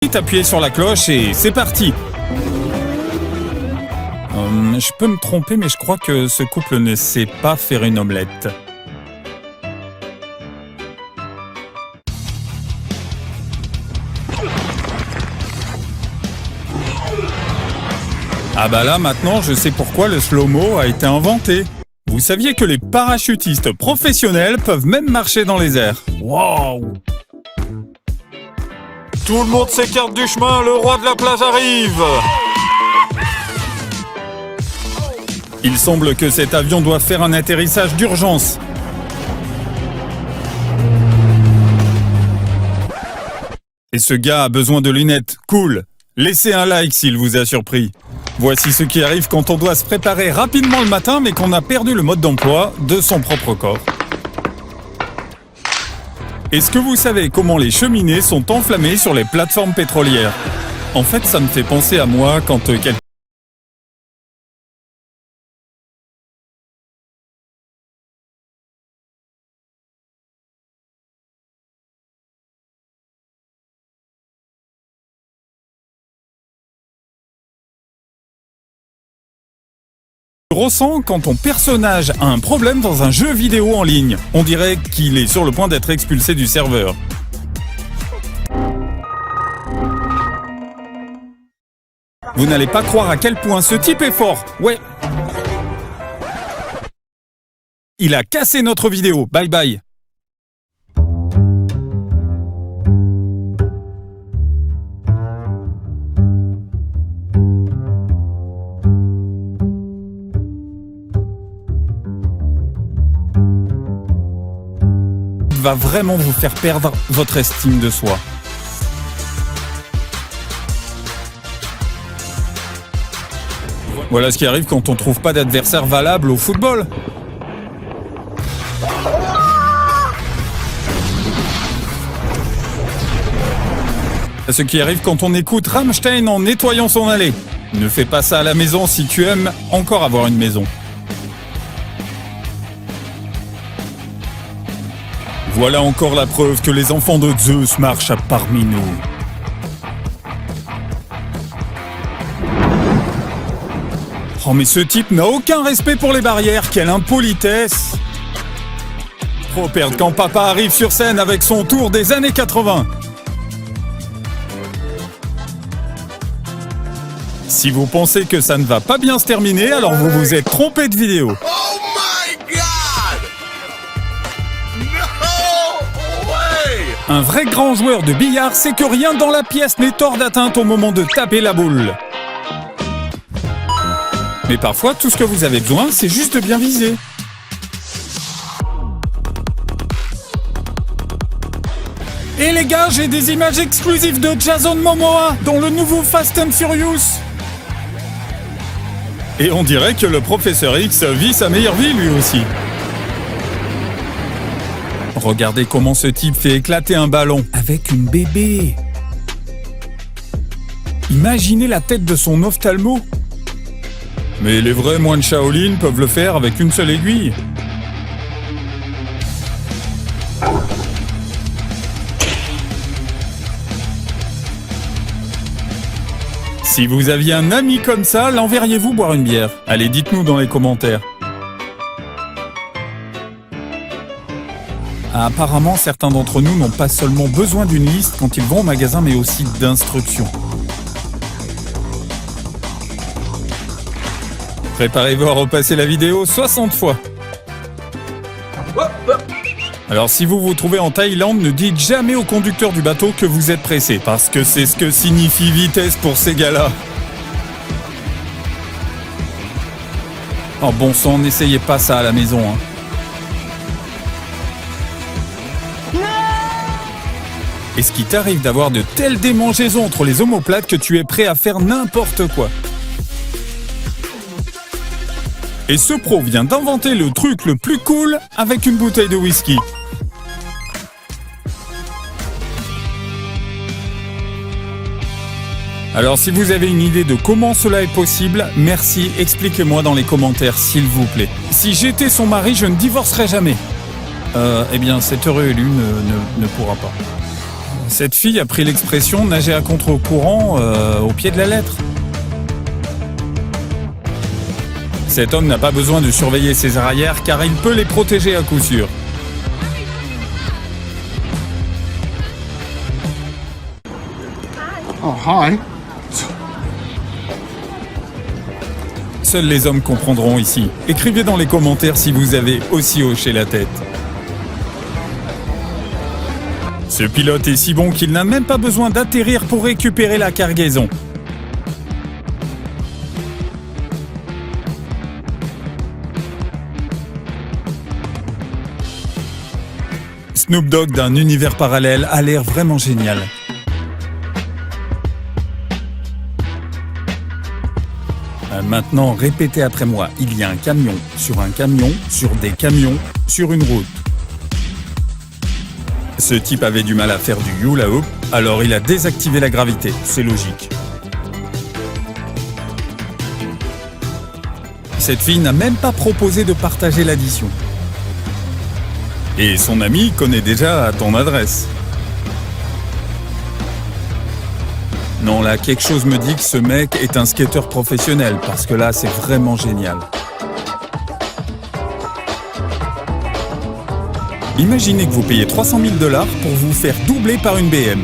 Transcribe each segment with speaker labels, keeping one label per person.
Speaker 1: Appuyez sur la cloche et c'est parti. Je peux me tromper, mais je crois que ce couple ne sait pas faire une omelette. Ah bah là, maintenant, je sais pourquoi le slow-mo a été inventé. Vous saviez que les parachutistes professionnels peuvent même marcher dans les airs. Waouh! Tout le monde s'écarte du chemin, le roi de la plage arrive! Il semble que cet avion doit faire un atterrissage d'urgence. Et ce gars a besoin de lunettes. Cool! Laissez un like s'il vous a surpris. Voici ce qui arrive quand on doit se préparer rapidement le matin mais qu'on a perdu le mode d'emploi de son propre corps. Est-ce que vous savez comment les cheminées sont enflammées sur les plateformes pétrolières? En fait, ça me fait penser à moi quand quelqu'un... ressent quand ton personnage a un problème dans un jeu vidéo en ligne. On dirait qu'il est sur le point d'être expulsé du serveur. Vous n'allez pas croire à quel point ce type est fort. Ouais. Il a cassé notre vidéo. Bye bye. Va vraiment vous faire perdre votre estime de soi. Voilà ce qui arrive quand on trouve pas d'adversaire valable au football. Ce qui arrive quand on écoute Rammstein en nettoyant son allée. Ne fais pas ça à la maison si tu aimes encore avoir une maison. Voilà encore la preuve que les enfants de Zeus marchent parmi nous. Oh mais ce type n'a aucun respect pour les barrières, quelle impolitesse! Trop perdre quand papa arrive sur scène avec son tour des années 80. Si vous pensez que ça ne va pas bien se terminer, alors vous vous êtes trompé de vidéo. Un vrai grand joueur de billard sait que rien dans la pièce n'est hors d'atteinte au moment de taper la boule. Mais parfois, tout ce que vous avez besoin, c'est juste de bien viser. Et les gars, j'ai des images exclusives de Jason Momoa dans le nouveau Fast and Furious. Et on dirait que le professeur X vit sa meilleure vie lui aussi. Regardez comment ce type fait éclater un ballon avec une bébé. Imaginez la tête de son ophtalmo. Mais les vrais moines Shaolin peuvent le faire avec une seule aiguille. Si vous aviez un ami comme ça, l'enverriez-vous boire une bière? Allez, dites-nous dans les commentaires. Apparemment, certains d'entre nous n'ont pas seulement besoin d'une liste quand ils vont au magasin, mais aussi d'instructions. Préparez-vous à repasser la vidéo 60 fois. Alors si vous vous trouvez en Thaïlande, ne dites jamais au conducteur du bateau que vous êtes pressé, parce que c'est ce que signifie vitesse pour ces gars-là. Oh bon sang, n'essayez pas ça à la maison, hein. Est-ce qu'il t'arrive d'avoir de telles démangeaisons entre les omoplates que tu es prêt à faire n'importe quoi? Et ce pro vient d'inventer le truc le plus cool avec une bouteille de whisky. Alors si vous avez une idée de comment cela est possible, merci, expliquez-moi dans les commentaires s'il vous plaît. Si j'étais son mari, je ne divorcerais jamais. Eh bien cet heureux élu ne pourra pas. Cette fille a pris l'expression nager à contre-courant au pied de la lettre. Cet homme n'a pas besoin de surveiller ses arrières car il peut les protéger à coup sûr.
Speaker 2: Oh, hi.
Speaker 1: Seuls les hommes comprendront ici. Écrivez dans les commentaires si vous avez aussi hoché la tête. Ce pilote est si bon qu'il n'a même pas besoin d'atterrir pour récupérer la cargaison. Snoop Dogg d'un univers parallèle a l'air vraiment génial. Maintenant, répétez après moi. Il y a un camion, sur des camions, sur une route. Ce type avait du mal à faire du hula hoop, alors il a désactivé la gravité. C'est logique. Cette fille n'a même pas proposé de partager l'addition. Et son ami connaît déjà ton adresse. Non, là, quelque chose me dit que ce mec est un skateur professionnel, parce que là, c'est vraiment génial. Imaginez que vous payez 300 000 $ pour vous faire doubler par une BM.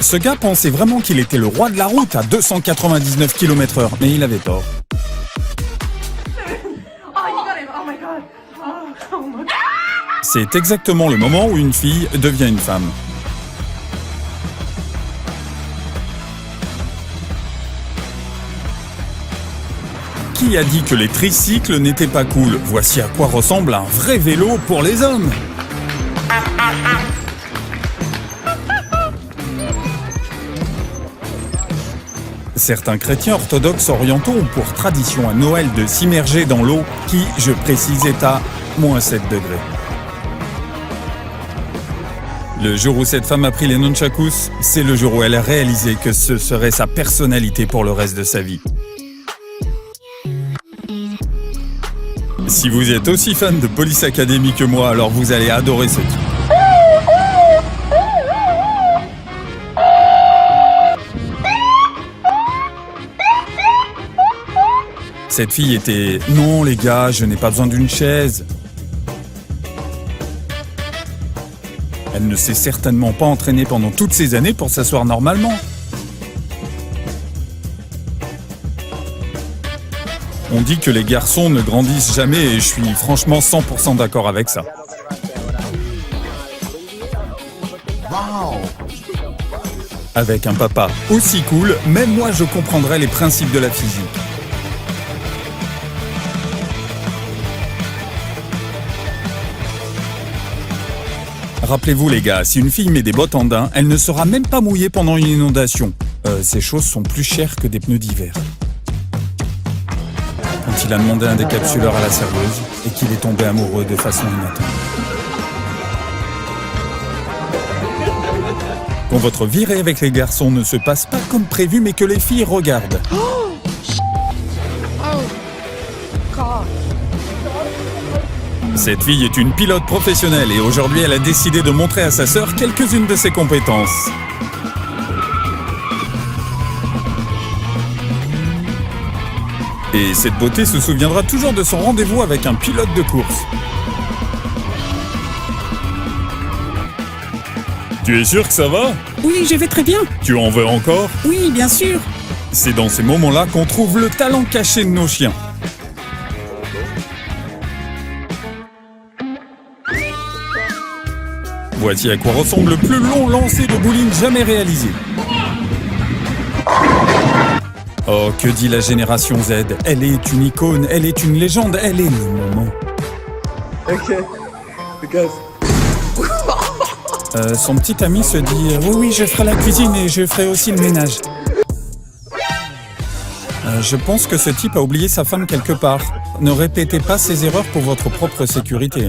Speaker 1: Ce gars pensait vraiment qu'il était le roi de la route à 299 km/h, mais il avait tort. C'est exactement le moment où une fille devient une femme. Qui a dit que les tricycles n'étaient pas cool? Voici à quoi ressemble un vrai vélo pour les hommes. Certains chrétiens orthodoxes orientaux ont pour tradition à Noël de s'immerger dans l'eau qui, je précise, est à -7 degrés. Le jour où cette femme a pris les nunchakus, c'est le jour où elle a réalisé que ce serait sa personnalité pour le reste de sa vie. Si vous êtes aussi fan de Police Academy que moi, alors vous allez adorer ce type. Cette fille était « Non les gars, je n'ai pas besoin d'une chaise ». Elle ne s'est certainement pas entraînée pendant toutes ces années pour s'asseoir normalement. On dit que les garçons ne grandissent jamais et je suis franchement 100% d'accord avec ça. Avec un papa aussi cool, même moi je comprendrais les principes de la physique. Rappelez-vous les gars, si une fille met des bottes en daim, elle ne sera même pas mouillée pendant une inondation. Ces choses sont plus chères que des pneus d'hiver. Quand il a demandé un décapsuleur à la serveuse et qu'il est tombé amoureux de façon inattendue. Quand votre virée avec les garçons ne se passe pas comme prévu mais que les filles regardent. Cette fille est une pilote professionnelle et aujourd'hui elle a décidé de montrer à sa sœur quelques-unes de ses compétences. Et cette beauté se souviendra toujours de son rendez-vous avec un pilote de course. Tu es sûr que ça va?
Speaker 3: Oui, je vais très bien.
Speaker 1: Tu en veux encore?
Speaker 3: Oui, bien sûr.
Speaker 1: C'est dans ces moments-là qu'on trouve le talent caché de nos chiens. Voici à quoi ressemble le plus long lancer de bowling jamais réalisé. Oh, que dit la génération Z? Elle est une icône, elle est une légende, elle est le moment.
Speaker 4: Ok, because...
Speaker 1: Son petit ami se dit « Oui, je ferai la cuisine et je ferai aussi le ménage. » Je pense que ce type a oublié sa femme quelque part. Ne répétez pas ces erreurs pour votre propre sécurité.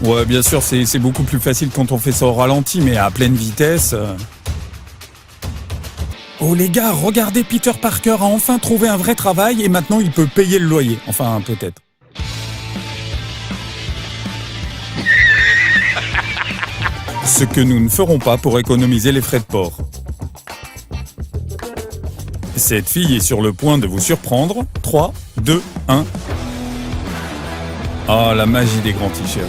Speaker 1: Ouais, bien sûr, c'est beaucoup plus facile quand on fait ça au ralenti, mais à pleine vitesse... Oh les gars, regardez, Peter Parker a enfin trouvé un vrai travail et maintenant il peut payer le loyer. Enfin, peut-être. Ce Ce que nous ne ferons pas pour économiser les frais de port. Cette fille est sur le point de vous surprendre. 3, 2, 1. Ah, la magie des grands t-shirts.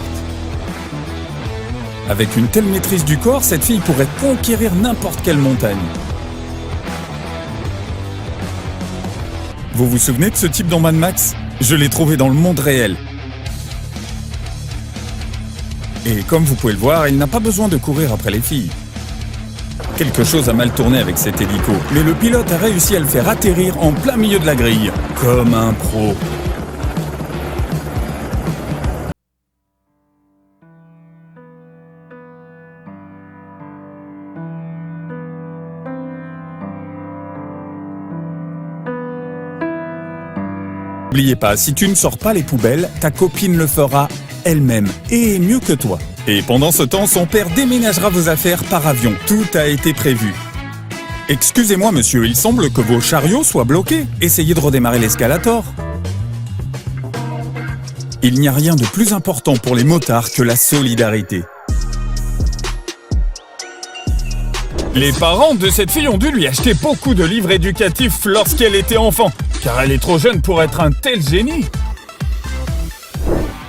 Speaker 1: Avec une telle maîtrise du corps, cette fille pourrait conquérir n'importe quelle montagne. Vous vous souvenez de ce type dans Mad Max? Je l'ai trouvé dans le monde réel. Et comme vous pouvez le voir, il n'a pas besoin de courir après les filles. Quelque chose a mal tourné avec cet hélico, mais le pilote a réussi à le faire atterrir en plein milieu de la grille, comme un pro. N'oubliez pas, si tu ne sors pas les poubelles, ta copine le fera elle-même, et mieux que toi. Et pendant ce temps, son père déménagera vos affaires par avion. Tout a été prévu. Excusez-moi, monsieur, il semble que vos chariots soient bloqués. Essayez de redémarrer l'escalator. Il n'y a rien de plus important pour les motards que la solidarité. Les parents de cette fille ont dû lui acheter beaucoup de livres éducatifs lorsqu'elle était enfant, car elle est trop jeune pour être un tel génie.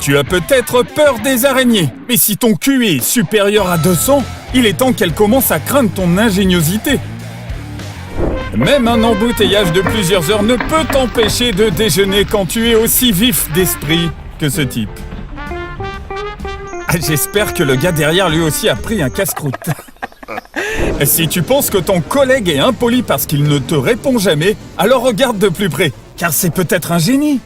Speaker 1: Tu as peut-être peur des araignées, mais si ton QI est supérieur à 200, il est temps qu'elle commence à craindre ton ingéniosité. Même un embouteillage de plusieurs heures ne peut t'empêcher de déjeuner quand tu es aussi vif d'esprit que ce type. Ah, j'espère que le gars derrière lui aussi a pris un casse-croûte. Si tu penses que ton collègue est impoli parce qu'il ne te répond jamais, alors regarde de plus près, car c'est peut-être un génie.